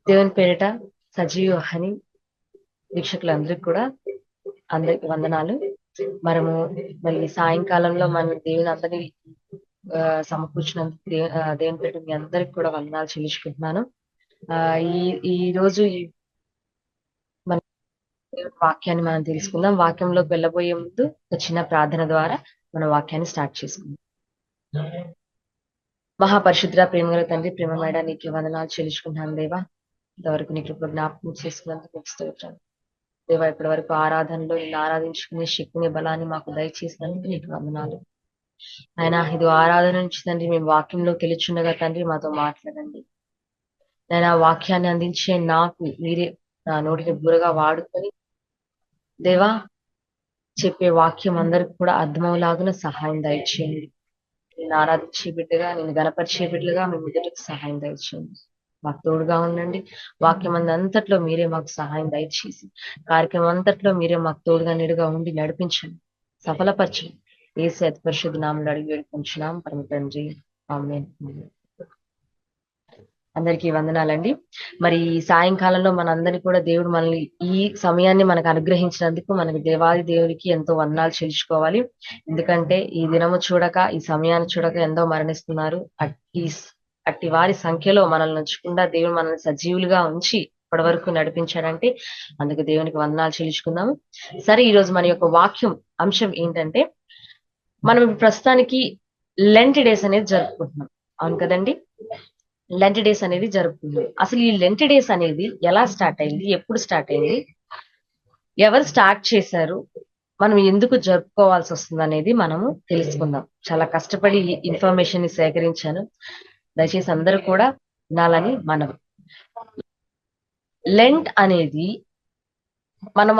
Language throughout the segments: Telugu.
దేవుని పేరిట సజీవ హని వీక్షకులందరికీ కూడా అందరికి వందనాలు. మనము మరి సాయంకాలంలో మన దేవుని అందరినీ సమకూర్చినందుకు దేవుని పేరిట మీ అందరికి కూడా వందనాలు చెల్లించుకుంటున్నాను. ఆ ఈ ఈ రోజు మన దేవుని వాక్యాన్ని మనం తెలుసుకుందాం. వాక్యంలోకి వెళ్ళబోయే ముందు ఒక చిన్న ప్రార్థన ద్వారా మన వాక్యాన్ని స్టార్ట్ చేసుకుందాం. మహాపరిశుద్ర ప్రేమగల తండ్రి, ప్రేమమేడ నీకు వందనాలు చెల్లించుకుంటున్నాను దేవా. ఇంతవరకు నీ కృప జ్ఞాపకం చేసుకున్నందుకు స్తోత్రాలు దేవా. ఇప్పటి వరకు ఆరాధనలో నిన్ను ఆరాధించుకునే శక్తిని బలాన్ని మాకు దయచేసినందుకు నీకు వందనాలు. ఆయన ఇది ఆరాధన నుంచి తండ్రి మేము వాక్యంలోకి వెళ్ళుచుండగా తండ్రి మాతో మాట్లాడండి. నేను ఆ వాక్యాన్ని అందించే నాకు మీరే నా నోటిని బురగా వాడుకొని దేవా చెప్పే వాక్యం అందరికి కూడా అర్థమవులాగున సహాయం దయచేయండి. నేను ఆరాధించే బిడ్డగా, నేను గణపరిచే బిడ్డగా మీ ముందరికి సహాయం దయచేయండి. మాకు తోడుగా ఉండండి. వాక్యం అంతట్లో మీరే మాకు సహాయం దయచేసి కార్యక్రమం అంతట్లో మీరే మాకు తోడుగా నిడుగా ఉండి నడిపించండి, సఫలపరచండి. ఏసు అతి పరిశుద్ధ నామములో అడిగి వేడుకొంచున్నాం పరమ తండ్రి, ఆమేన్. అందరికీ వందనాలండి. మరి ఈ సాయంకాలంలో మనందరినీ కూడా దేవుడు మనల్ని ఈ సమయాన్ని మనకు అనుగ్రహించినందుకు మనకి దేవాది దేవుడికి ఎంతో వందనాలు చెల్లించుకోవాలి. ఎందుకంటే ఈ దినము చూడక, ఈ సమయాన్ని చూడక ఎంతో మరణిస్తున్నారు. అట్టి వారి సంఖ్యలో మనల్ని ఉంచకుండా దేవుడు మనల్ని సజీవులుగా ఉంచి ఇప్పటి వరకు నడిపించాడంటే అందుకు దేవునికి వందనాలు చెల్లించుకుందాము. సరే, ఈ రోజు మన యొక్క వాక్యం అంశం ఏంటంటే, మనం ప్రస్తుతానికి లెంట్ డేస్ అనేది జరుపుకుంటున్నాం. అవును కదండి? లెంట్ డేస్ అనేది జరుపుకుంటున్నాం. అసలు ఈ లెంట్ డేస్ అనేది ఎలా స్టార్ట్ అయింది, ఎప్పుడు స్టార్ట్ అయింది, ఎవరు స్టార్ట్ చేశారు, మనం ఎందుకు జరుపుకోవాల్సి వస్తుంది అనేది మనము తెలుసుకుందాం. చాలా కష్టపడి ఇన్ఫర్మేషన్ ని సేకరించాను. దయచేసి అందరూ కూడా వినాలని మనం. లెంట్ అనేది మనం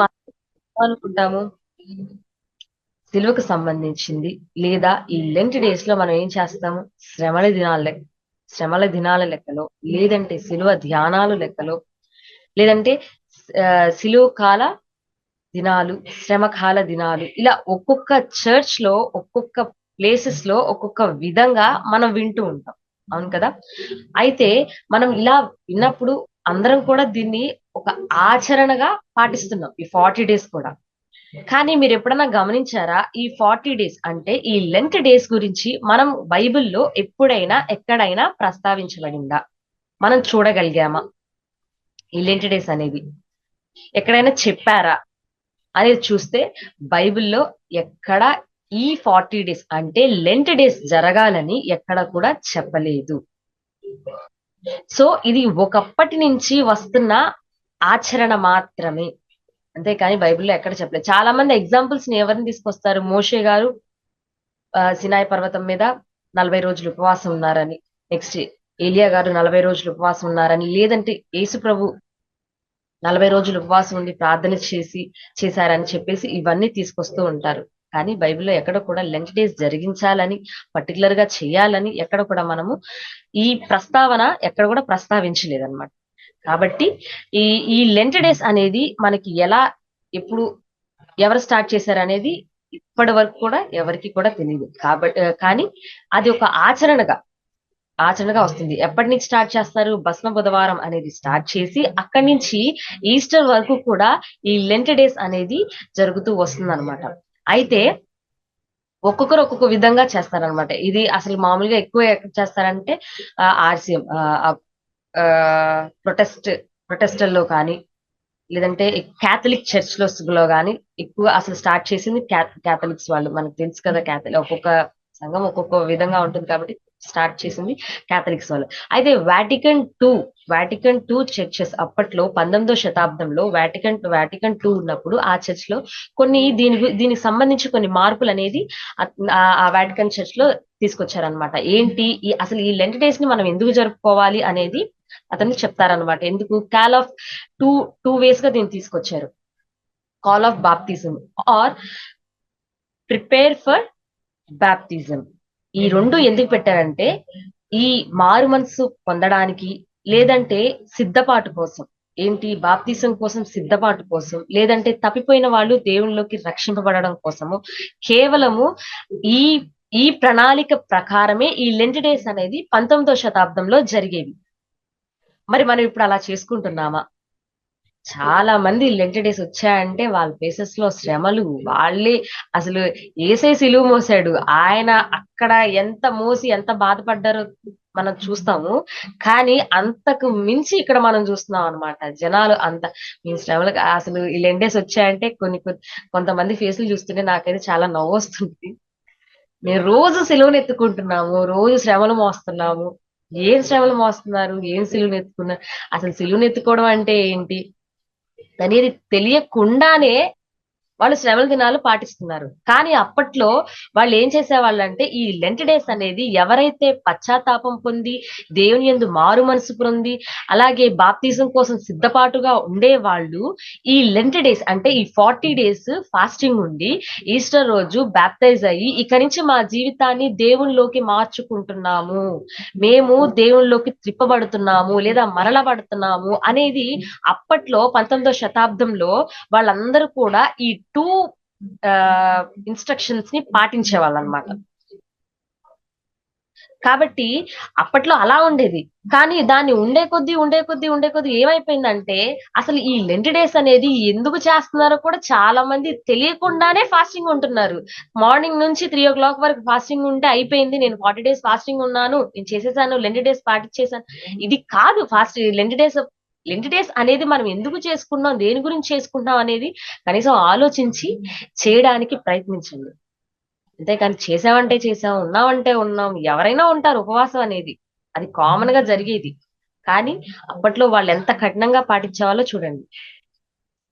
అనుకుంటాము సిలువకు సంబంధించింది, లేదా ఈ లెంట్ డేస్ లో మనం ఏం చేస్తాము, శ్రమల దినాల లెక్కలో, లేదంటే సిలువ ధ్యానాలు లెక్కలో, లేదంటే సిలువ కాల దినాలు, శ్రమకాల దినాలు, ఇలా ఒక్కొక్క చర్చ్ లో ఒక్కొక్క ప్లేసెస్ లో ఒక్కొక్క విధంగా మనం వింటూ ఉంటాం. అవును కదా? అయితే మనం ఇలా విన్నప్పుడు అందరం కూడా దీన్ని ఒక ఆచరణగా పాటిస్తున్నాం ఈ 40 డేస్ కూడా. కానీ మీరు ఎప్పుడన్నా గమనించారా, ఈ 40 డేస్ అంటే ఈ లెంట్ డేస్ గురించి మనం బైబిల్లో ఎప్పుడైనా ఎక్కడైనా ప్రస్తావించబడిందా, మనం చూడగలిగామా? ఈ లెంట్ డేస్ అనేది ఎక్కడైనా చెప్పారా అనేది చూస్తే బైబిల్లో ఎక్కడ ఈ 40 డేస్ అంటే లెంట్ డేస్ జరగాలని ఎక్కడ కూడా చెప్పలేదు. సో ఇది ఒకప్పటి నుంచి వస్తున్న ఆచరణ మాత్రమే, అంతేకాని బైబిల్లో ఎక్కడ చెప్పలేదు. చాలా మంది ఎగ్జాంపుల్స్ ని ఎవరిని తీసుకొస్తారు, మోషే గారు సినాయి పర్వతం మీద 40 రోజులు ఉపవాసం ఉన్నారని, నెక్స్ట్ ఏలియా గారు 40 రోజులు ఉపవాసం ఉన్నారని, లేదంటే యేసు ప్రభు 40 రోజులు ఉపవాసం ఉండి ప్రార్థన చేశారని చెప్పేసి ఇవన్నీ తీసుకొస్తూ ఉంటారు. కానీ బైబిల్లో ఎక్కడ కూడా లెంట్ డేస్ జరిగించాలని, పర్టికులర్ గా చేయాలని ఎక్కడ కూడా మనము ఈ ప్రస్తావన ఎక్కడ కూడా ప్రస్తావించలేదన్నమాట. కాబట్టి ఈ ఈ లెంట్ డేస్ అనేది మనకి ఎలా, ఎప్పుడు, ఎవరు స్టార్ట్ చేశారు అనేది ఇప్పటి వరకు కూడా ఎవరికి కూడా తెలియదు. కాబట్టి కానీ అది ఒక ఆచరణగా వస్తుంది. ఎప్పటి నుంచి స్టార్ట్ చేస్తారు, భస్మ బుధవారం అనేది స్టార్ట్ చేసి అక్కడి నుంచి ఈస్టర్ వరకు కూడా ఈ లెంట్ డేస్ అనేది జరుగుతూ వస్తుంది అనమాట. అయితే ఒక్కొక్కరు ఒక్కొక్క విధంగా చేస్తారనమాట. ఇది అసలు మామూలుగా ఎక్కువ ఎక్కడ చేస్తారంటే ఆర్సిఎం ప్రొటెస్టల్లో కానీ, లేదంటే క్యాథలిక్ చర్చ్ లో కానీ ఎక్కువ అసలు స్టార్ట్ చేసింది క్యాథలిక్స్ వాళ్ళు. మనకు తెలుసు కదా, క్యాథలిక్ ఒక్కొక్క సంఘం ఒక్కొక్క విధంగా ఉంటుంది కాబట్టి స్టార్ట్ చేసింది క్యాథలిక్స్ వాళ్ళు. అయితే వాటికన్ టూ చర్చెస్ అప్పట్లో 19వ శతాబ్దంలో వాటికన్ టూ ఉన్నప్పుడు ఆ చర్చ్ లో కొన్ని దీనికి సంబంధించి కొన్ని మార్పులు అనేది ఆ వాటికన్ చర్చ్ లో తీసుకొచ్చారనమాట. ఏంటి అసలు ఈ లెంట్ డేస్ ని మనం ఎందుకు జరుపుకోవాలి అనేది అతన్ని చెప్తారనమాట. ఎందుకు కాల్ ఆఫ్ టూ వేస్ గా దీన్ని తీసుకొచ్చారు. కాల్ ఆఫ్ బాప్తిజం ఆర్ ప్రిపేర్ ఫర్ బాప్తిజం. ఈ రెండు ఎందుకు పెట్టారంటే ఈ మారు మనసు పొందడానికి, లేదంటే సిద్ధపాటు కోసం, ఏంటి బాప్తిజం కోసం సిద్ధపాటు కోసం, లేదంటే తప్పిపోయిన వాళ్ళు దేవునిలోకి రక్షింపబడడం కోసము, కేవలము ఈ ఈ ప్రణాళిక ప్రకారమే ఈ లెంట్ డేస్ అనేది 19వ శతాబ్దంలో జరిగేవి. మరి మనం ఇప్పుడు అలా చేసుకుంటున్నామా? చాలా మంది లెంట్ డేస్ వచ్చాయంటే వాళ్ళ ఫేసెస్ లో శ్రమలు వాళ్ళే అసలు ఏసై సిలువ మోసాడు. ఆయన అక్కడ ఎంత మోసి ఎంత బాధపడ్డారో మనం చూస్తాము. కానీ అంతకు మించి ఇక్కడ మనం చూస్తున్నాం అన్నమాట. జనాలు అంత ఈ శ్రమలు అసలు ఈ లెంట్ డేస్ వచ్చాయంటే కొంతమంది ఫేసులు చూస్తుంటే నాకైతే చాలా నవ్వొస్తుంది. మేము రోజు సిలువను ఎత్తుకుంటున్నాము, రోజు శ్రమలు మోస్తున్నాము. ఏం శ్రమలు మోస్తున్నారు? ఏం సిలువను ఎత్తుకున్నారు? అసలు సిలువను ఎత్తుకోవడం అంటే ఏంటి అనేది తెలియకుండానే వాళ్ళు శ్రమల దినాలు పాటిస్తున్నారు. కానీ అప్పట్లో వాళ్ళు ఏం చేసేవాళ్ళంటే ఈ లెంట్ డేస్ అనేది ఎవరైతే పశ్చాత్తాపం పొంది దేవుని యందు మారు మనసు పొంది అలాగే బాప్తిజం కోసం సిద్ధపాటుగా ఉండేవాళ్ళు ఈ లెంట్ డేస్ అంటే ఈ 40 డేస్ ఫాస్టింగ్ ఉండి ఈస్టర్ రోజు బాప్టైజ్ అయ్యి ఇక నుంచి మా జీవితాన్ని దేవునిలోకి మార్చుకుంటున్నాము, మేము దేవునిలోకి త్రిప్పబడుతున్నాము లేదా మరలబడుతున్నాము అనేది అప్పట్లో 19వ శతాబ్దంలో వాళ్ళందరూ కూడా ఈ 2 ఇన్స్ట్రక్షన్స్ ని పాటించేవాళ్ళు అనమాట. కాబట్టి అప్పట్లో అలా ఉండేది. కానీ దాన్ని ఉండే కొద్దీ ఏమైపోయిందంటే అసలు ఈ లెంట్ డేస్ అనేది ఎందుకు చేస్తున్నారో కూడా చాలా మంది తెలియకుండానే ఫాస్టింగ్ ఉంటున్నారు. మార్నింగ్ నుంచి 3:00 వరకు ఫాస్టింగ్ ఉంటే అయిపోయింది. నేను 40 డేస్ ఫాస్టింగ్ ఉన్నాను. నేను చేసేసాను. లెంట్ డేస్ పాటించేసాను. ఇది కాదు లెంట్ డేస్ అనేది మనం ఎందుకు చేసుకున్నాం? దేని గురించి చేసుకుంటున్నాం అనేది కనీసం ఆలోచించి చేయడానికి ప్రయత్నించండి. అంతేకాని చేసామంటే చేసాం, ఉన్నామంటే ఉన్నాం. ఎవరైనా ఉంటారు ఉపవాసం అనేది. అది కామన్ గా జరిగేది. కానీ అప్పట్లో వాళ్ళు ఎంత కఠినంగా పాటించేవాళ్ళో చూడండి.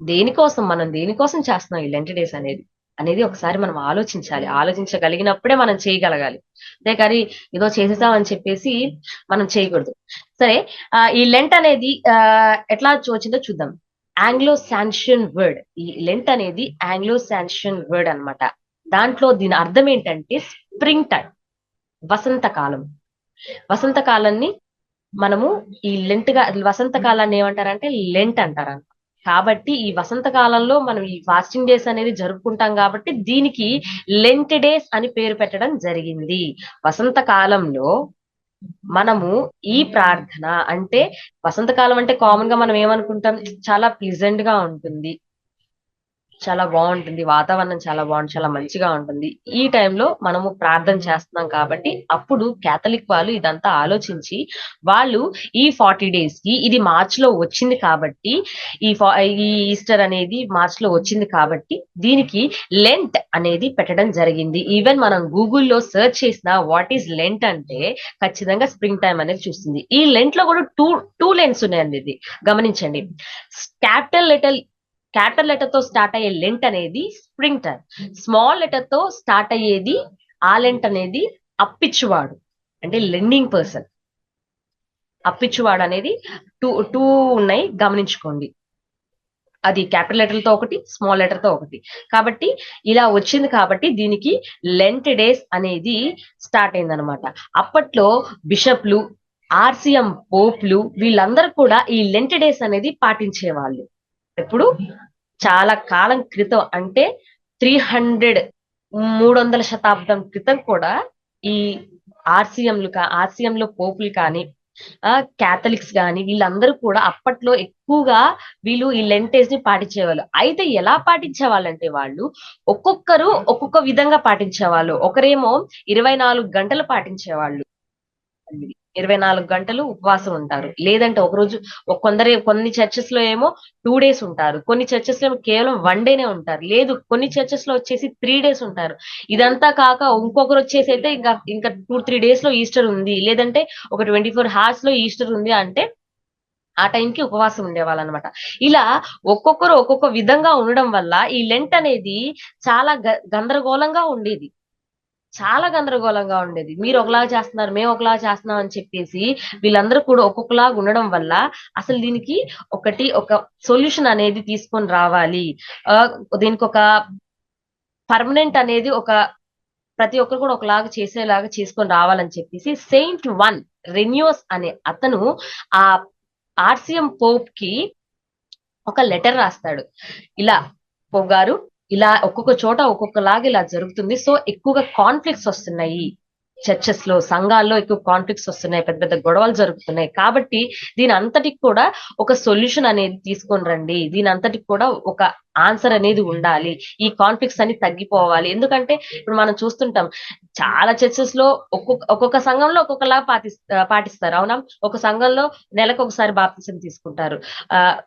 దేనికోసం చేస్తున్నాం ఈ లెంట్ డేస్ అనేది ఒకసారి మనం ఆలోచించాలి. ఆలోచించగలిగినప్పుడే మనం చేయగలగాలి. అంతేకాని ఏదో చేసేసామని చెప్పేసి మనం చేయకూడదు. సరే, ఈ లెంట్ అనేది ఎట్లా వచ్చిందో చూద్దాం. Anglo sanction word. ఈ లెంట్ అనేది ఆంగ్లో శాంక్షన్ వర్డ్ అన్నమాట. దాంట్లో దీని అర్థం ఏంటంటే స్ప్రింగ్ టైం, వసంతకాలం. వసంతకాలాన్ని మనము ఈ వసంతకాలాన్ని ఏమంటారంటే లెంట్ అంటారు. కాబట్టి ఈ వసంత కాలంలో మనం ఈ ఫాస్టింగ్ డేస్ అనేది జరుపుకుంటాం కాబట్టి దీనికి లెంట్ డేస్ అని పేరు పెట్టడం జరిగింది. వసంత కాలంలో మనము ఈ ప్రార్థన అంటే వసంతకాలం అంటే కామన్ గా మనం ఏమనుకుంటాం, చాలా ప్లిజెంట్ గా ఉంటుంది, చాలా బాగుంటుంది, వాతావరణం చాలా బాగుంటుంది, చాలా మంచిగా ఉంటుంది. ఈ టైంలో మనము ప్రార్థన చేస్తున్నాం కాబట్టి అప్పుడు కేథలిక్ వాళ్ళు ఇదంతా ఆలోచించి వాళ్ళు ఈ 40 డేస్ కి ఇది మార్చ్ లో వచ్చింది కాబట్టి ఈ ఈస్టర్ అనేది మార్చ్ లో వచ్చింది కాబట్టి దీనికి లెంట్ అనేది పెట్టడం జరిగింది. ఈవెన్ మనం గూగుల్లో సెర్చ్ చేసిన వాట్ ఈస్ లెంట్ అంటే ఖచ్చితంగా స్ప్రింగ్ టైం అనేది చూస్తుంది. ఈ లెంట్ లో కూడా టూ లెంట్స్ ఉన్నాయండి. ఇది గమనించండి. క్యాపిటల్ లెటర్ తో స్టార్ట్ అయ్యే లెంట్ అనేది స్ప్రింగ్ టైం. స్మాల్ లెటర్ తో స్టార్ట్ అయ్యేది ఆ లెంట్ అనేది అప్పిచ్చువాడు, అంటే లెండింగ్ పర్సన్. అప్పిచ్చువాడు అనేది టూ ఉన్నాయి, గమనించుకోండి. అది క్యాపిటల్ లెటర్ తో ఒకటి, స్మాల్ లెటర్ తో ఒకటి. కాబట్టి ఇలా వచ్చింది కాబట్టి దీనికి లెంట్ డేస్ అనేది స్టార్ట్ అయిందనమాట. అప్పట్లో బిషప్లు, ఆర్సిఎం పోప్లు వీళ్ళందరూ కూడా ఈ లెంట్ డేస్ అనేది పాటించేవాళ్ళు. ఎప్పుడు? చాలా కాలం క్రితం, అంటే 300 శతాబ్దం క్రితం కూడా ఈ ఆర్సిఎంలో పోపులు కానీ క్యాథలిక్స్ కానీ వీళ్ళందరూ కూడా అప్పట్లో ఎక్కువగా వీళ్ళు ఈ లెంటేజ్ ని పాటించేవాళ్ళు. అయితే ఎలా పాటించేవాళ్ళంటే వాళ్ళు ఒక్కొక్కరు ఒక్కొక్క విధంగా పాటించేవాళ్ళు. ఒకరేమో 24 గంటలు పాటించేవాళ్ళు, 24 గంటలు ఉపవాసం ఉంటారు. లేదంటే ఒకరోజు కొన్ని చర్చెస్ లో ఏమో 2 డేస్ ఉంటారు, కొన్ని చర్చెస్ లో కేవలం 1 డేనే ఉంటారు, లేదు కొన్ని చర్చెస్ లో వచ్చేసి 3 డేస్ ఉంటారు. ఇదంతా కాక ఇంకొకరు వచ్చేసి అయితే ఇంకా 2-3 డేస్ లో ఈస్టర్ ఉంది, లేదంటే ఒక 24 hours లో ఈస్టర్ ఉంది అంటే ఆ టైంకి ఉపవాసం ఉండేవాళ్ళు అనమాట. ఇలా ఒక్కొక్కరు ఒక్కొక్క విధంగా ఉండడం వల్ల ఈ లెంట్ అనేది చాలా గందరగోళంగా ఉండేది. చాలా గందరగోళంగా ఉండేది. మీరు ఒకలాగా చేస్తున్నారు, మేము ఒకలాగా చేస్తున్నాం అని చెప్పేసి వీళ్ళందరూ కూడా ఒక్కొక్కలాగా ఉండడం వల్ల అసలు దీనికి ఒక సొల్యూషన్ అనేది తీసుకొని రావాలి. దీనికి ఒక పర్మనెంట్ అనేది ప్రతి ఒక్కరు కూడా ఒకలాగా చేసేలాగా చేసుకొని రావాలని చెప్పేసి సెయింట్ వన్ రెన్యూస్ అనే అతను ఆ ఆర్సిఎం పోప్ కి ఒక లెటర్ రాస్తాడు. ఇలా పోప్ గారు, ఇలా ఒక్కొక్క చోట ఒక్కొక్కలాగా ఇలా జరుగుతుంది, సో ఎక్కువగా కాన్ఫ్లిక్ట్స్ వస్తున్నాయి. చర్చెస్ లో, సంఘాల్లో ఎక్కువ కాన్ఫ్లిక్ట్స్ వస్తున్నాయి, పెద్ద పెద్ద గొడవలు జరుగుతున్నాయి. కాబట్టి దీని అంతటికి కూడా ఒక సొల్యూషన్ అనేది తీసుకొని రండి. దీని అంతటికి కూడా ఒక ఆన్సర్ అనేది ఉండాలి. ఈ కాన్ఫ్లిక్ట్స్ అన్ని తగ్గిపోవాలి. ఎందుకంటే ఇప్పుడు మనం చూస్తుంటాం, చాలా చర్చెస్ లో ఒక్కొక్క సంఘంలో ఒక్కొక్కలా పాటిస్తారు, అవునా? ఒక సంఘంలో నెలకు ఒకసారి బాప్తిసం తీసుకుంటారు,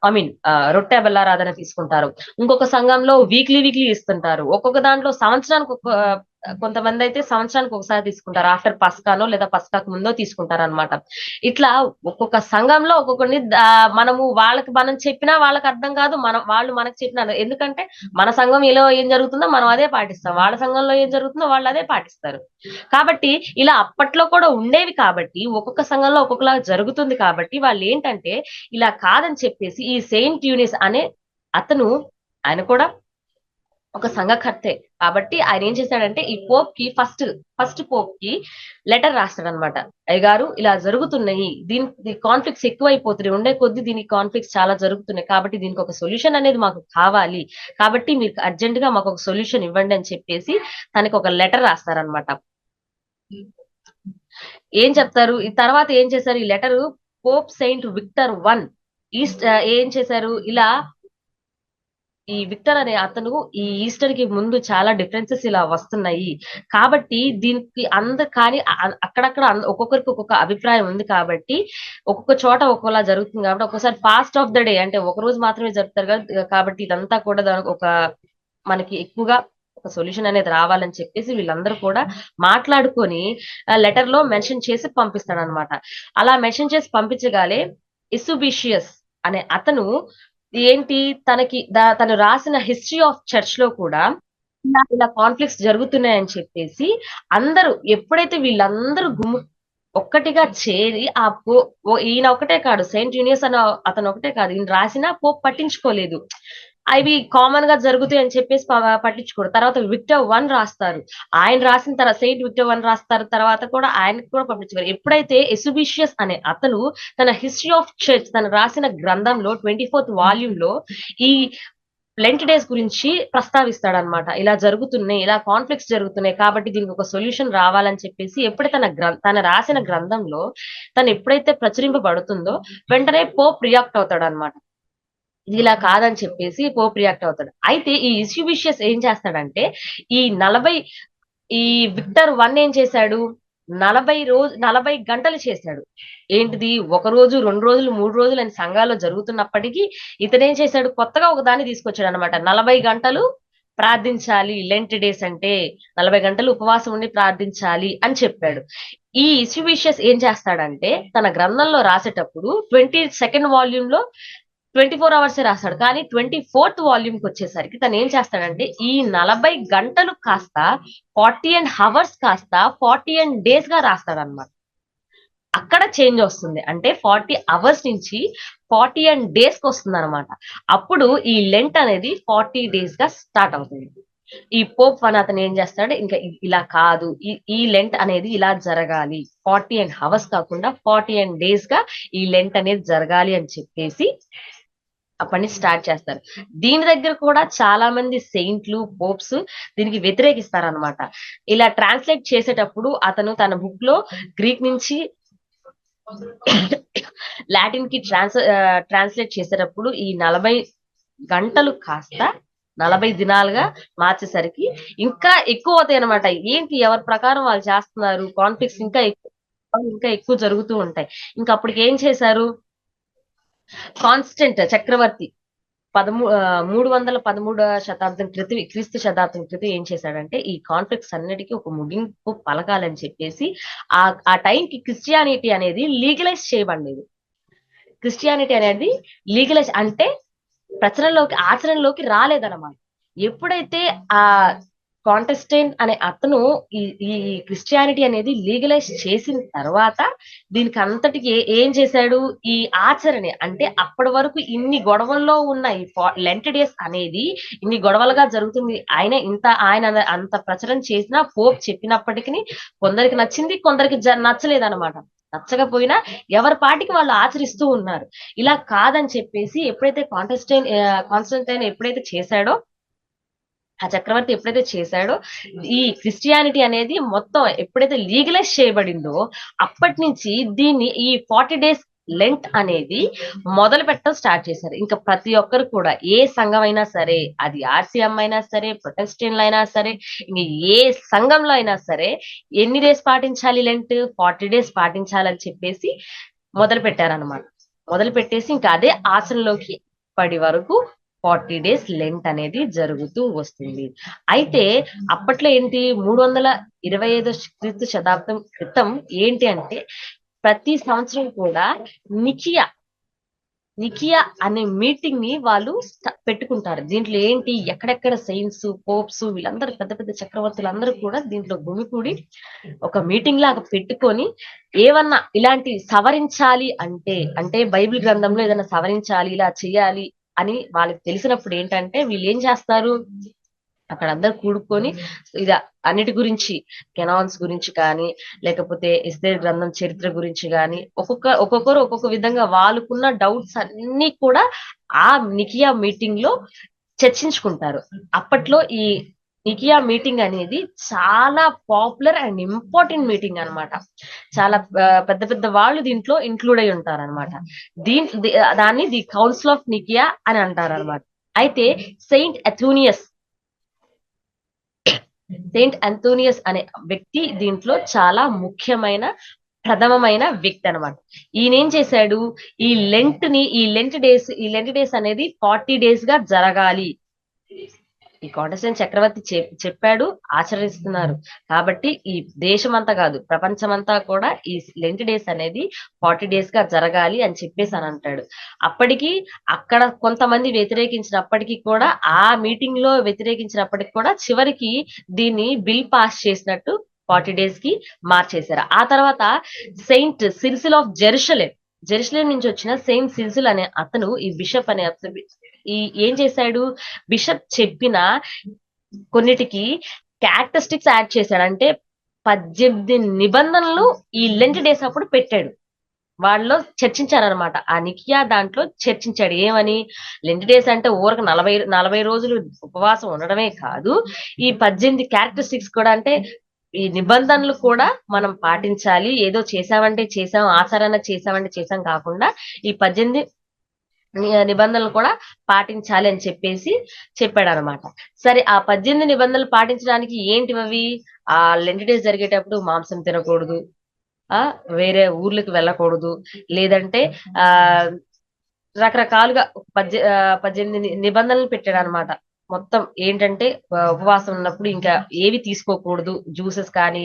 ఐ మీన్ రొట్టె బెల్లారాధన తీసుకుంటారు. ఇంకొక సంఘంలో వీక్లీ వీక్లీ ఇస్తుంటారు. ఒక్కొక్క దాంట్లో సంవత్సరానికి కొంతమంది అయితే సంవత్సరానికి ఒకసారి తీసుకుంటారు, ఆఫ్టర్ పస్కానో లేదా పస్కాకు ముందో తీసుకుంటారు అనమాట. ఇట్లా ఒక్కొక్క సంఘంలో ఒక్కొక్కరిని మనము మనం చెప్పినా వాళ్ళకి అర్థం కాదు, వాళ్ళు మనకు చెప్పినా ఎందుకంటే మన సంఘం ఇలా ఏం జరుగుతుందో మనం అదే పాటిస్తాం, వాళ్ళ సంఘంలో ఏం జరుగుతుందో వాళ్ళు అదే పాటిస్తారు. కాబట్టి ఇలా అప్పట్లో కూడా ఉండేవి, కాబట్టి ఒక్కొక్క సంఘంలో ఒక్కొక్కలా జరుగుతుంది. కాబట్టి వాళ్ళు ఏంటంటే ఇలా కాదని చెప్పేసి ఈ సెయింట్ యూనిస్ అనే అతను, ఆయన కూడా ఒక సంఘకర్తే. కాబట్టి ఆయన ఏం చేశాడంటే ఈ పోప్ కి ఫస్ట్ పోప్ కి లెటర్ రాస్తాడనమాట. అయ్యగారు ఇలా జరుగుతున్నాయి, దీనికి కాన్ఫ్లిక్ట్స్ ఎక్కువైపోతున్నాయి, ఉండే కొద్ది దీనికి కాన్ఫ్లిక్ట్స్ చాలా జరుగుతున్నాయి, కాబట్టి దీనికి ఒక సొల్యూషన్ అనేది మాకు కావాలి, కాబట్టి మీరు అర్జెంట్ గా మాకు ఒక సొల్యూషన్ ఇవ్వండి అని చెప్పేసి తనకి ఒక లెటర్ రాస్తారనమాట. ఏం చెప్తారు ఈ తర్వాత, ఏం చేశారు, ఈ letter Pope Saint Victor one ఈస్ట్ ఏం చేశారు, ఇలా ఈ విక్టర్ అనే అతను ఈ ఈస్టర్ కి ముందు చాలా డిఫరెన్సెస్ ఇలా వస్తున్నాయి, కాబట్టి దీనికి కానీ అక్కడక్కడ ఒక్కొక్కరికి ఒక్కొక్క అభిప్రాయం ఉంది, కాబట్టి ఒక్కొక్క చోట ఒక్కోలా జరుగుతుంది, కాబట్టి ఒక్కోసారి ఫాస్ట్ ఆఫ్ ద డే అంటే ఒక రోజు మాత్రమే జరుపుతారు కదా, కాబట్టి ఇదంతా కూడా దానికి మనకి ఎక్కువగా ఒక సొల్యూషన్ అనేది రావాలని చెప్పేసి వీళ్ళందరూ కూడా మాట్లాడుకొని లెటర్ లో మెన్షన్ చేసి పంపిస్తాడనమాట. అలా మెన్షన్ చేసి పంపించగానే ఇసుబిషియస్ అనే అతను ఏంటి, తను రాసిన హిస్టరీ ఆఫ్ చర్చ్ లో కూడా ఇలా కాన్ఫ్లిక్ట్స్ జరుగుతున్నాయని చెప్పేసి అందరూ, ఎప్పుడైతే వీళ్ళందరూ ఒక్కటిగా చేరి ఈయన ఒకటే కాదు, సెయింట్ యూనియస్ అన్న అతను ఒకటే కాదు, ఈయన రాసిన పోప్ పట్టించుకోలేదు, అవి కామన్ గా జరుగుతాయి అని చెప్పేసి పట్టించుకోరు. తర్వాత విక్టర్ వన్ రాస్తారు, ఆయన రాసిన తర్వాత సెయింట్ విక్టర్ వన్ రాస్తారు, తర్వాత కూడా ఆయనకు కూడా పట్టించుకోరు. ఎప్పుడైతే ఎసుబిషియస్ అనే అతను తన హిస్టరీ ఆఫ్ చర్చ్ తను రాసిన గ్రంథంలో 24th వాల్యూమ్ లో ఈ లెంట్ డేస్ గురించి ప్రస్తావిస్తాడనమాట. ఇలా జరుగుతున్నాయి, ఇలా కాన్ఫ్లిక్ట్స్ జరుగుతున్నాయి, కాబట్టి దీనికి ఒక సొల్యూషన్ రావాలని చెప్పేసి ఎప్పుడైతే తన రాసిన గ్రంథంలో తను ఎప్పుడైతే ప్రచురింపబడుతుందో వెంటనే పోప్ రియాక్ట్ అవుతాడనమాట. ఇది ఇలా కాదని చెప్పేసి పోప్ రియాక్ట్ అవుతాడు. అయితే ఈ ఇస్యూబిషియస్ ఏం చేస్తాడంటే ఈ ఈ విక్టర్ వన్ ఏం చేశాడు, 40 గంటలు చేశాడు. ఏంటిది, ఒక రోజు 2 రోజులు 3 రోజులు అని సంఘాల్లో జరుగుతున్నప్పటికీ ఇతనేం చేశాడు, కొత్తగా ఒక దాన్ని తీసుకొచ్చాడు అనమాట. 40 గంటలు ప్రార్థించాలి, లెంట్ డేస్ అంటే 40 గంటలు ఉపవాసం ఉండి ప్రార్థించాలి అని చెప్పాడు. ఈ ఇస్యూబిషియస్ ఏం చేస్తాడంటే తన గ్రంథంలో రాసేటప్పుడు 22nd వాల్యూమ్ లో 24 అవర్స్ రాస్తాడు, కానీ 24th వాల్యూమ్ కి వచ్చేసరికి తను ఏం చేస్తాడంటే ఈ 40 గంటలు కాస్త 40 అవర్స్ కాస్త 40 డేస్ గా రాస్తాడు అనమాట. అక్కడ చేంజ్ వస్తుంది, అంటే 40 అవర్స్ నుంచి 40 డేస్ కి వస్తుంది అనమాట. అప్పుడు ఈ లెంట్ అనేది 40 డేస్ గా స్టార్ట్ అవుతుంది. ఈ పోప్ వన్ అతను ఏం చేస్తాడు, ఇంకా ఇలా కాదు, ఈ లెంట్ అనేది ఇలా జరగాలి, 40 అవర్స్ కాకుండా 40 డేస్ గా ఈ లెంట్ అనేది జరగాలి అని చెప్పేసి అప్పటి నుంచి స్టార్ట్ చేస్తారు. దీని దగ్గర కూడా చాలా మంది సెయింట్లు, పోప్స్ దీనికి వ్యతిరేకిస్తారనమాట. ఇలా ట్రాన్స్లేట్ చేసేటప్పుడు అతను తన బుక్ లో గ్రీక్ నుంచి లాటిన్ కి ట్రాన్స్లేట్ చేసేటప్పుడు ఈ 40 గంటలు కాస్త 40 దినాలుగా మార్చేసరికి ఇంకా ఎక్కువ అవుతాయి అనమాట. ఏంటి, ఎవరి ప్రకారం వాళ్ళు చేస్తున్నారు, కాన్ఫ్లిక్ట్స్ ఇంకా ఎక్కువ జరుగుతూ ఉంటాయి. ఇంకా అప్పటికి ఏం చేశారు, కాన్స్టెంట్ చక్రవర్తి 313వ శతాబ్దం క్రితం, క్రీస్తు శతాబ్దం క్రితం ఏం చేశాడంటే ఈ కాన్ఫ్లిక్ట్స్ అన్నిటికీ ఒక ముగింపు పలకాలని చెప్పేసి ఆ టైంకి క్రిస్టియానిటీ అనేది లీగలైజ్ చేయబడలేదు. క్రిస్టియానిటీ అనేది లీగలైజ్ అంటే ఆచరణలోకి రాలేదన్నమాట. ఎప్పుడైతే ఆ కాంటెస్టెంట్ అనే అతను ఈ క్రిస్టియానిటీ అనేది లీగలైజ్ చేసిన తర్వాత దీనికి అంతటికి ఏం చేశాడు, ఈ ఆచరణ అంటే అప్పటి వరకు ఇన్ని గొడవల్లో ఉన్న ఈ లెంట్ డేస్ అనేది ఇన్ని గొడవలుగా జరుగుతుంది, ఆయన అంత ప్రచారం చేసినా పోప్ చెప్పినప్పటికీ కొందరికి నచ్చింది, కొందరికి నచ్చలేదన్నమాట. నచ్చకపోయినా ఎవరి పాటికి వాళ్ళు ఆచరిస్తూ ఉన్నారు. ఇలా కాదని చెప్పేసి ఎప్పుడైతే కాన్స్టంటైన్ ఎప్పుడైతే చేశాడో ఆ చక్రవర్తి ఎప్పుడైతే చేశాడో ఈ క్రిస్టియానిటీ అనేది మొత్తం ఎప్పుడైతే లీగలైజ్ చేయబడిందో అప్పటి నుంచి దీన్ని ఈ 40 days లెంట్ అనేది మొదలు పెట్టడం స్టార్ట్ చేశారు. ఇంకా ప్రతి ఒక్కరు కూడా ఏ సంఘం అయినా సరే, అది ఆర్సీఎం అయినా సరే, ప్రొటెస్టెంట్లు అయినా సరే, ఇంక ఏ సంఘంలో అయినా సరే ఎన్ని డేస్ పాటించాలి లెంట్? 40 days పాటించాలని చెప్పేసి మొదలు పెట్టారనమాట. మొదలు పెట్టేసి ఇంకా అదే ఆచరణలోకి ఇప్పటి వరకు 40 days లెంట్ అనేది జరుగుతూ వస్తుంది. అయితే అప్పట్లో ఏంటి 325 క్రీస్తు శతాబ్దం క్రితం ఏంటి అంటే ప్రతి సంవత్సరం కూడా నికియా నికియా అనే మీటింగ్ ని వాళ్ళు పెట్టుకుంటారు. దీంట్లో ఏంటి ఎక్కడెక్కడ సెయింట్స్, పోప్స్ వీళ్ళందరూ పెద్ద పెద్ద చక్రవర్తులు అందరూ కూడా దీంట్లో గుమికూడి ఒక మీటింగ్ లాగా పెట్టుకొని ఏమన్నా ఇలాంటి సవరించాలి అంటే బైబిల్ గ్రంథంలో ఏదైనా సవరించాలి, ఇలా చేయాలి అని వాళ్ళకి తెలిసినప్పుడు ఏంటంటే వీళ్ళు ఏం చేస్తారు, అక్కడ అందరు కూడుకొని ఇద అన్నిటి గురించి కెనాన్స్ గురించి కానీ లేకపోతే ఎస్తేర్ గ్రంథం చరిత్ర గురించి కానీ ఒక్కొక్కరు ఒక్కొక్క విధంగా వాళ్ళకున్న డౌట్స్ అన్ని కూడా ఆ నికియా మీటింగ్ లో చర్చించుకుంటారు. అప్పట్లో ఈ నికియా మీటింగ్ అనేది చాలా పాపులర్ అండ్ ఇంపార్టెంట్ మీటింగ్ అన్నమాట. చాలా పెద్ద పెద్ద వాళ్ళు దీంట్లో ఇంక్లూడ్ అయి ఉంటారు అనమాట. దాన్ని ది కౌన్సిల్ ఆఫ్ నికియా అని అంటారు అనమాట. అయితే సెయింట్ అంతోనియస్ అనే వ్యక్తి దీంట్లో చాలా ముఖ్యమైన ప్రథమమైన వ్యక్తి అనమాట. ఈయన ఏం చేశాడు, ఈ లెంట్ డేస్ అనేది 40 days గా జరగాలి. ఈ కాంటెస్టెంట్ చక్రవర్తి చెప్పాడు, ఆచరిస్తున్నారు. కాబట్టి ఈ దేశం అంతా కాదు, ప్రపంచమంతా కూడా ఈ లెంట్ డేస్ అనేది 40 days గా జరగాలి అని చెప్పేసి అని అంటాడు. అప్పటికి అక్కడ కొంతమంది వ్యతిరేకించినప్పటికీ కూడా, ఆ మీటింగ్ లో వ్యతిరేకించినప్పటికీ కూడా చివరికి దీన్ని బిల్ పాస్ చేసినట్టు 40 days కి మార్చేశారు. ఆ తర్వాత సెయింట్ సిరిసిల్ ఆఫ్ జెరూసలేం నుంచి వచ్చిన సెయింట్ సిరిసిల్ అనే అతను, ఈ బిషప్ అనే ఏం చేశాడు, బిషప్ చెప్పిన కొన్నిటికి క్యారెక్టరిస్టిక్స్ యాడ్ చేశాడు. అంటే 18 నిబంధనలు ఈ లెంట్ డేస్ అప్పుడు పెట్టాడు. వాళ్ళలో చర్చించారనమాట. ఆ నికియా దాంట్లో చర్చించాడు. ఏమని, లెంట్ డేస్ అంటే ఊరకు 40 రోజులు ఉపవాసం ఉండడమే కాదు, ఈ 18 క్యారెక్టరిస్టిక్స్ కూడా, అంటే ఈ నిబంధనలు కూడా మనం పాటించాలి. ఏదో చేసామంటే చేసాం, ఆచరణ చేసామంటే చేసాం కాకుండా ఈ 18 నిబంధనలు కూడా పాటించాలి అని చెప్పేసి చెప్పాడు అనమాట. సరే, ఆ 18 నిబంధనలు పాటించడానికి ఏంటివి? ఆ లెంట్ డేస్ జరిగేటప్పుడు మాంసం తినకూడదు, వేరే ఊర్లకు వెళ్ళకూడదు, లేదంటే ఆ రకరకాలుగా 18 నిబంధనలు పెట్టాడు అనమాట. మొత్తం ఏంటంటే ఉపవాసం ఉన్నప్పుడు ఇంకా ఏవి తీసుకోకూడదు, జ్యూసెస్ కానీ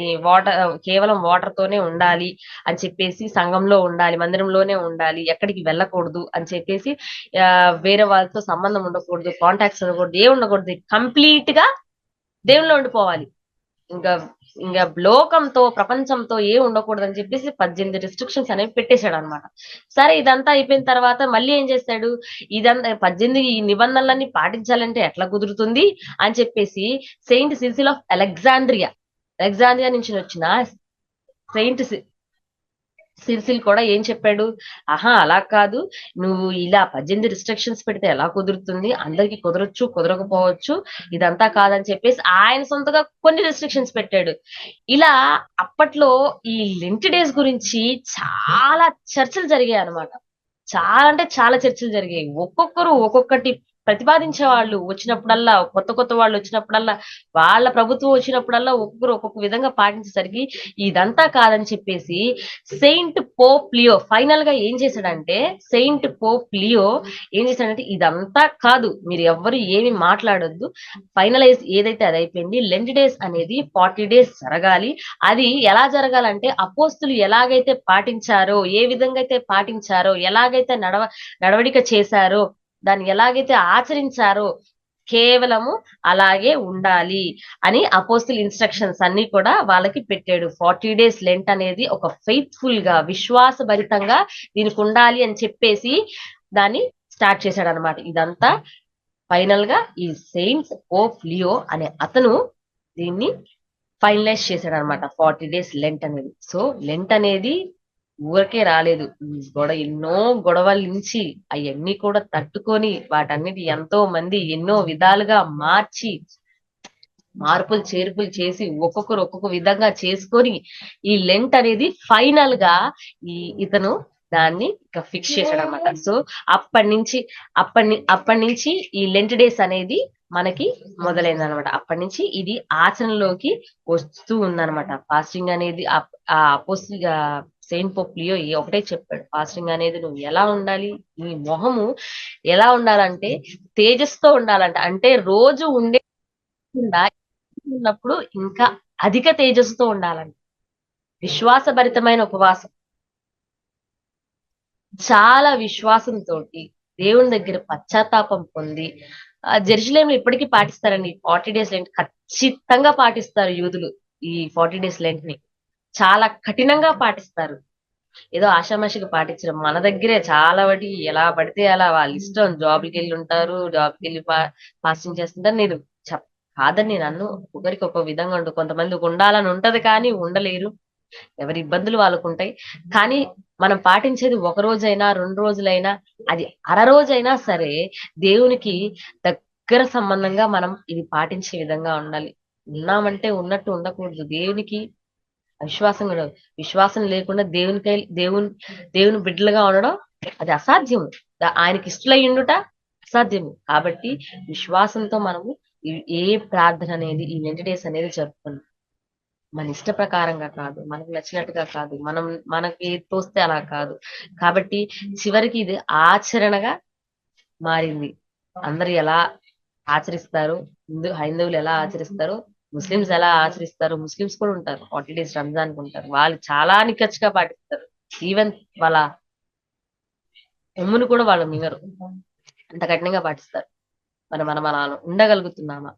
కేవలం వాటర్ తోనే ఉండాలి అని చెప్పేసి, సంఘంలో ఉండాలి, మందిరంలోనే ఉండాలి, ఎక్కడికి వెళ్ళకూడదు అని చెప్పేసి, వేరే వాళ్ళతో సంబంధం ఉండకూడదు, కాంటాక్ట్స్ ఉండకూడదు, ఏ ఉండకూడదు, కంప్లీట్ గా దేవుల్లో ఉండిపోవాలి. ఇంకా ఇంకా లోకంతో ప్రపంచంతో ఏ ఉండకూడదు అని చెప్పేసి 18 రిస్ట్రిక్షన్స్ అనేవి పెట్టేశాడు అనమాట. సరే, ఇదంతా అయిపోయిన తర్వాత మళ్ళీ ఏం చేశాడు, ఇదంతా 18 ఈ నిబంధనలన్నీ పాటించాలంటే ఎట్లా కుదురుతుంది అని చెప్పేసి సెయింట్ సిరిసిల్ ఆఫ్ అలెగ్జాండ్రియా నుంచి వచ్చిన సెయింట్ సిరిసిల్ కూడా ఏం చెప్పాడు, అలా కాదు, నువ్వు ఇలా 18 రిస్ట్రిక్షన్స్ పెడితే ఎలా కుదురుతుంది, అందరికి కుదరొచ్చు కుదరకపోవచ్చు, ఇదంతా కాదని చెప్పేసి ఆయన సొంతగా కొన్ని రిస్ట్రిక్షన్స్ పెట్టాడు. ఇలా అప్పట్లో ఈ లెంట్ డేస్ గురించి చాలా చర్చలు జరిగాయి అనమాట. చాలా అంటే చాలా చర్చలు జరిగాయి. ఒక్కొక్కరు ఒక్కొక్కటి ప్రతిపాదించే వాళ్ళు వచ్చినప్పుడల్లా, కొత్త వాళ్ళు వచ్చినప్పుడల్లా, వాళ్ళ ప్రభుత్వం వచ్చినప్పుడల్లా ఒక్కొక్కరు ఒక్కొక్క విధంగా పాటించేసరికి ఇదంతా కాదని చెప్పేసి సెయింట్ పోప్ లియో ఫైనల్ గా ఏం చేశాడంటే, ఇదంతా కాదు, మీరు ఎవ్వరు ఏమి మాట్లాడొద్దు, ఫైనలైజ్ ఏదైతే అది అయిపోయింది, లెంట్ డేస్ అనేది 40 days జరగాలి. అది ఎలా జరగాలంటే అపోస్తులు ఎలాగైతే పాటించారో, ఏ విధంగా అయితే పాటించారో, ఎలాగైతే నడవడిక చేశారో, దాన్ని ఎలాగైతే ఆచరించారో కేవలము అలాగే ఉండాలి అని అపోస్తుల ఇన్స్ట్రక్షన్స్ అన్ని కూడా వాళ్ళకి పెట్టాడు. 40 days లెంట్ అనేది ఒక ఫెయిత్ఫుల్ గా, విశ్వాసభరితంగా దీనికి ఉండాలి అని చెప్పేసి దాన్ని స్టార్ట్ చేశాడు అనమాట. ఇదంతా ఫైనల్ గా ఈ సెయింట్ పోప్ లియో అనే అతను దీన్ని ఫైనలైజ్ చేశాడు అనమాట, 40 days లెంట్ అనేది. సో లెంట్ అనేది ఊరికే రాలేదు, ఎన్నో గొడవల నుంచి అవన్నీ కూడా తట్టుకొని వాటన్నిటి ఎంతో మంది ఎన్నో విధాలుగా మార్చి మార్పులు చేర్పులు చేసి ఒక్కొక్కరు ఒక్కొక్క విధంగా చేసుకొని ఈ లెంట్ అనేది ఫైనల్ గా ఇతను దాన్ని ఫిక్స్ చేశాడు అనమాట. సో అప్పటి నుంచి ఈ లెంట్ డేస్ అనేది మనకి మొదలైంది అనమాట. అప్పటి నుంచి ఇది ఆచరణలోకి వస్తూ ఉందన్నమాట. ఫాస్టింగ్ అనేది ఆ అపోస్తలు సెయింట్ పోప్ లియో ఒకటే చెప్పాడు, ఫాస్టింగ్ అనేది నువ్వు ఎలా ఉండాలి, నీ మొహము ఎలా ఉండాలంటే తేజస్తో ఉండాలంట. అంటే రోజు ఉన్నప్పుడు ఇంకా అధిక తేజస్సుతో ఉండాలంట. విశ్వాసభరితమైన ఉపవాసం, చాలా విశ్వాసంతోటి దేవుని దగ్గర పశ్చాత్తాపం పొంది జెరూసలేంలో ఇప్పటికీ పాటిస్తారండి 40 డేస్ లెంట్. ఖచ్చితంగా పాటిస్తారు యూదులు ఈ 40 డేస్ లెంట్ ని. చాలా కఠినంగా పాటిస్తారు. ఏదో ఆషామాషిగా పాటించడం. మన దగ్గరే చాలా వాటి ఎలా పడితే అలా వాళ్ళ ఇష్టం. జాబ్‌లకి వెళ్ళి ఉంటారు. జాబ్‌కి వెళ్ళి ఫాస్టింగ్ చేస్తుంటారు. నేను కాదని నేను అన్ను. ఒకరికి ఒక విధంగా ఉండు. కొంతమందికి ఉండాలని ఉంటది కానీ ఉండలేరు. ఎవరి ఇబ్బందులు వాళ్ళకుంటాయి. కానీ మనం పాటించేది ఒక రోజైనా, 2 రోజులైనా, అది అర రోజైనా సరే దేవునికి దగ్గర సంబంధంగా మనం ఇది పాటించే విధంగా ఉండాలి. ఉన్నామంటే ఉన్నట్టు ఉండకూడదు. దేవునికి విశ్వాసం కూడా, విశ్వాసం లేకుండా దేవుని బిడ్డలుగా ఉండడం అది అసాధ్యము. ఆయనకి ఇష్టలయ్యుండుట అసాధ్యము. కాబట్టి విశ్వాసంతో మనము ఏ ప్రార్థన అనేది ఈ 20 డేస్ అనేది జరుపుకున్నాం. మన ఇష్ట ప్రకారంగా కాదు, మనకు నచ్చినట్టుగా కాదు, మనకి తోస్తే అలా కాదు. కాబట్టి చివరికి ఇది ఆచరణగా మారింది. అందరు ఎలా ఆచరిస్తారు, హైందవులు ఎలా ఆచరిస్తారో, ముస్లిమ్స్ ఎలా ఆచరిస్తారు. ముస్లిమ్స్ కూడా ఉంటారు 40 డేస్ రంజాన్ ఉంటారు. వాళ్ళు చాలా నిక్కచ్చిగా పాటిస్తారు. ఈవెన్ వాళ్ళ ఉమ్మును కూడా వాళ్ళు మింగరు, అంత కఠినంగా పాటిస్తారు. మనం అలా ఉండగలుగుతున్నామా?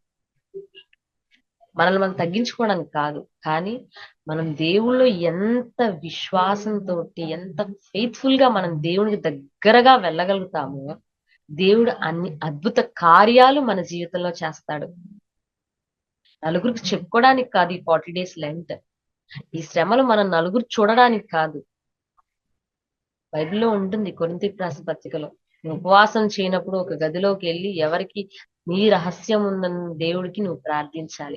మనల్ని మనం తగ్గించుకోవడానికి కాదు, కానీ మనం దేవుళ్ళు ఎంత విశ్వాసంతో, ఎంత ఫెయిత్ఫుల్ గా మనం దేవునికి దగ్గరగా వెళ్ళగలుగుతామో, దేవుడు అన్ని అద్భుత కార్యాలు మన జీవితంలో చేస్తాడు. నలుగురికి చెప్పుకోవడానికి కాదు ఈ 40 డేస్ లెంట్. ఈ శ్రమలు మనం నలుగురు చూడడానికి కాదు. బైబిల్లో ఉంటుంది కొరింథీ రాసిన పత్రికలో, నువ్వు ఉపవాసం చేయనప్పుడు ఒక గదిలోకి వెళ్ళి ఎవరికి నీ రహస్యం ఉందని దేవుడికి నువ్వు ప్రార్థించాలి.